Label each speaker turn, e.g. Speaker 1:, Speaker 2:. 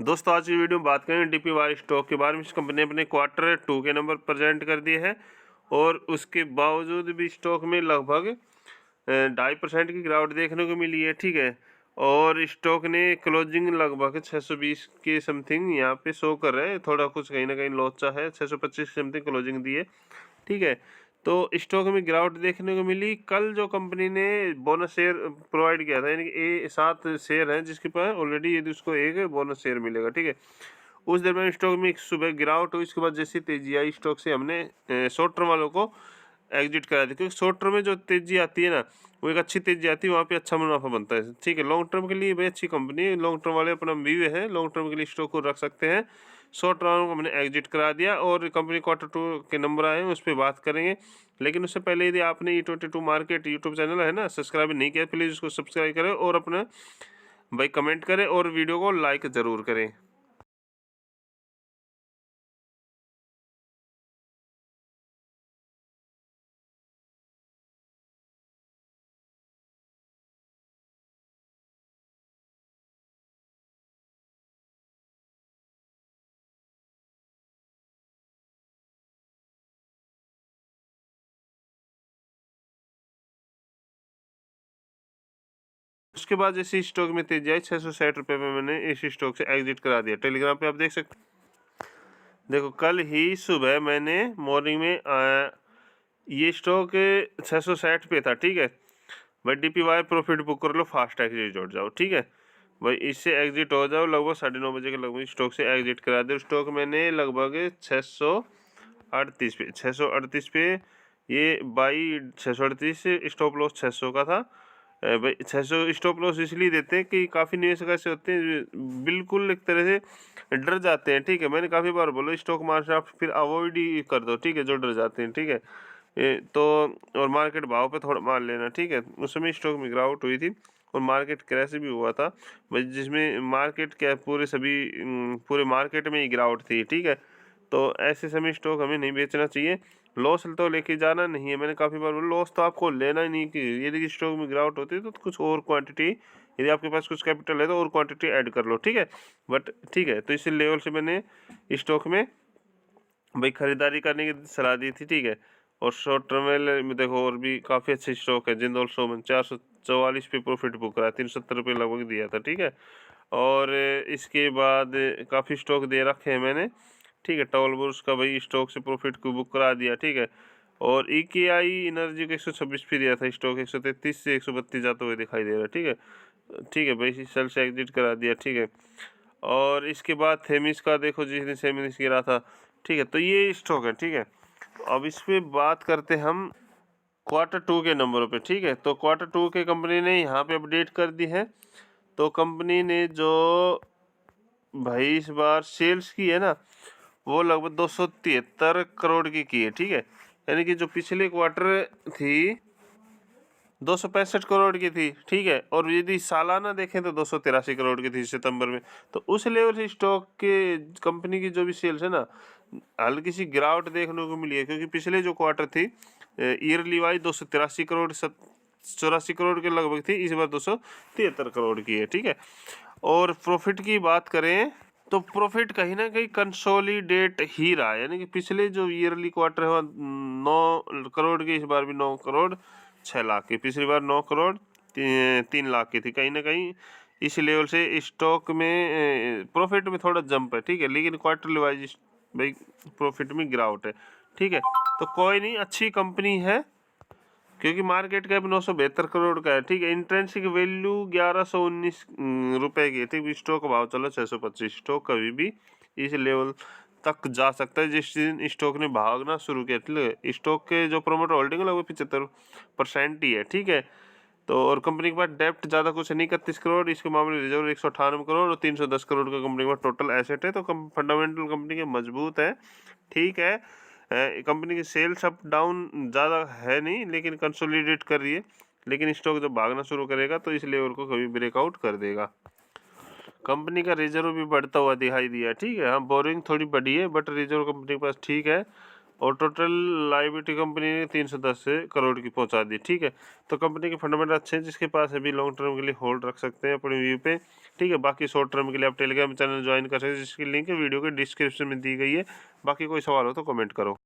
Speaker 1: दोस्तों आज की वीडियो में बात करेंगे डीपीवाई स्टॉक के बारे में। इस कंपनी ने अपने क्वार्टर 2 के नंबर प्रेजेंट कर दिए हैं और उसके बावजूद भी स्टॉक में लगभग 2.5% की गिरावट देखने को मिली है। ठीक है, और स्टॉक ने क्लोजिंग लगभग 620 के समथिंग यहाँ पे शो कर रहे हैं, थोड़ा कुछ कहीं ना कहीं लोचा है, 625 समथिंग क्लोजिंग दी है। ठीक है, तो स्टॉक में गिरावट देखने को मिली। कल जो कंपनी ने बोनस शेयर प्रोवाइड किया था, यानी कि 7 शेयर हैं जिसके पास ऑलरेडी, यदि उसको एक बोनस शेयर मिलेगा। ठीक है, उस दरमियान स्टॉक में एक सुबह गिरावट हुई। इसके बाद जैसी तेजी आई स्टॉक से हमने शॉर्ट टर्म वालों को एग्जिट करा दी, क्योंकि शॉर्ट टर्म में जो तेजी आती है ना, वो एक अच्छी तेजी आती है, वहाँ पे अच्छा मुनाफा बनता है। ठीक है, लॉन्ग टर्म के लिए भाई अच्छी कंपनी है, लॉन्ग टर्म वाले अपना व्यू है, लॉन्ग टर्म के लिए स्टॉक को रख सकते हैं। शॉर्ट टर्म को हमने एग्जिट करा दिया और कंपनी क्वार्टर 2 के नंबर आए हैं, उस पर बात करेंगे। लेकिन उससे पहले यदि आपने E22 मार्केट यूट्यूब चैनल है ना, सब्सक्राइब नहीं किया, प्लीज़ उसको सब्सक्राइब करें और अपना भाई कमेंट करें और वीडियो को लाइक ज़रूर करें। उसके बाद जैसे स्टॉक में तेजी आई, 660 रुपये में मैंने इस स्टॉक से एग्जिट करा दिया। टेलीग्राम पे आप देख सकते, देखो कल ही सुबह मैंने मॉर्निंग में ये स्टॉक 660 पे था। ठीक है भाई, DPY प्रॉफिट बुक कर लो, फास्ट एग्जिट जोड़ जाओ। ठीक है भाई, इससे एग्जिट हो जाओ, लगभग 9:30 बजे के लगभग स्टॉक से एग्जिट करा दो। स्टॉक मैंने लगभग 638 पे ये बाई 638 स्टॉप लॉस 600 का था। भाई 600 स्टॉप लॉस इसलिए देते हैं कि काफ़ी निवेशक ऐसे होते हैं बिल्कुल एक तरह से डर जाते हैं। ठीक है, मैंने काफ़ी बार बोला स्टॉक मार्केट आप फिर अवॉइड ही कर दो। ठीक है, जो डर जाते हैं। ठीक है, तो और मार्केट भाव पे थोड़ा मान लेना। ठीक है, उस समय स्टॉक में गिरावट हुई थी और मार्केट क्रैश भी हुआ था भाई, जिसमें मार्केट क्या पूरे मार्केट में ही गिरावट थी। ठीक है, तो ऐसे समय स्टॉक हमें नहीं बेचना चाहिए, लॉस तो लेके जाना नहीं है। मैंने काफ़ी बार बोला लॉस तो आपको लेना ही नहीं, कि यदि स्टॉक में गिरावट होती है तो कुछ और क्वांटिटी, यदि आपके पास कुछ कैपिटल है तो और क्वांटिटी ऐड कर लो। ठीक है, बट ठीक है, तो इसी लेवल से मैंने स्टॉक में भाई खरीदारी करने की सलाह दी थी। ठीक है, और शॉर्ट टर्म में देखो और भी काफ़ी अच्छे स्टॉक है। जिंदल सोमन 444 पे प्रॉफिट बुक करा, 370 रुपये लगभग दिया था। ठीक है, और इसके बाद काफ़ी स्टॉक दे रखे हैं मैंने। ठीक है, टॉलबुर्स का भाई स्टॉक से प्रॉफिट को बुक करा दिया। ठीक है, और EKI एनर्जी को 126 पे दिया था स्टॉक, 133 से 132 जाते हुए दिखाई दे रहा है। ठीक है, ठीक है भाई, सेल से एग्जिट करा दिया। ठीक है, और इसके बाद थेमिस का देखो, जिस दिन थेमिस गिरा था। ठीक है, तो ये स्टॉक है। ठीक है, अब इस पे बात करते हम क्वार्टर 2 के नंबरों पे। ठीक है, तो क्वार्टर 2 के कंपनी ने यहाँ पे अपडेट कर दी है। तो कंपनी ने जो भाई इस बार सेल्स की है ना, वो लगभग 273 करोड़ की है। ठीक है, यानी कि जो पिछले क्वार्टर थी 265 करोड़ की थी। ठीक है, और यदि सालाना देखें तो 283 करोड़ की थी सितंबर में। तो उस लेवल से स्टॉक के कंपनी की जो भी सेल्स है ना, हल्की सी गिरावट देखने को मिली है, क्योंकि पिछले जो क्वार्टर थी ईयरली वाइज 283 करोड़ 84 करोड़ के लगभग थी, इस बार 273 करोड़ की है। ठीक है, और प्रॉफिट की बात करें तो प्रॉफिट कहीं ना कहीं कंसोलिडेट ही रहा है, यानी कि पिछले जो ईयरली क्वार्टर है 9 करोड़ की, इस बार भी 9 करोड़ 6 लाख की, पिछली बार 9 करोड़ 3 लाख की थी। कहीं ना कहीं इस लेवल से स्टॉक में प्रॉफिट में थोड़ा जंप है। ठीक है, लेकिन क्वार्टरली वाइज भाई प्रॉफिट में गिरावट है। ठीक है, तो कोई नहीं, अच्छी कंपनी है, क्योंकि मार्केट कैप 972 करोड़ का है। ठीक है, इंट्रेंसिक वैल्यू 1119 रुपए की है। ठीक है, स्टॉक भाव चलो 625। स्टॉक कभी भी इस लेवल तक जा सकता है जिस दिन स्टॉक ने भागना शुरू किया। ठीक है, स्टॉक के जो प्रोमोटर होल्डिंग है लगभग 75% ही है। ठीक है, तो और कंपनी के पास डेप्ट ज़्यादा कुछ नहीं, 31 करोड़, इसके मामले रिजर्व 198 करोड़ और 310 करोड़ का कंपनी के पास टोटल एसेट है। तो फंडामेंटल कंपनी के मजबूत है। ठीक है, कंपनी की सेल्स अप डाउन ज़्यादा है नहीं, लेकिन कंसोलिडेट कर रही है। लेकिन स्टॉक जब भागना शुरू करेगा तो इस लेवल को कभी ब्रेकआउट कर देगा। कंपनी का रिजर्व भी बढ़ता हुआ दिखाई दिया। ठीक है, हाँ बोरिंग थोड़ी बढ़ी है, बट रिजर्व कंपनी के पास ठीक है। और टोटल लायबिलिटी कंपनी ने 310 करोड़ की पहुंचा दी। ठीक है, तो कंपनी के फंडामेंटल अच्छे हैं, जिसके पास अभी लॉन्ग टर्म के लिए होल्ड रख सकते हैं अपने व्यू पे। ठीक है, बाकी शॉर्ट टर्म के लिए आप टेलीग्राम चैनल ज्वाइन कर सकते हैं, जिसकी लिंक वीडियो के डिस्क्रिप्शन में दी गई है। बाकी कोई सवाल हो तो कमेंट करो।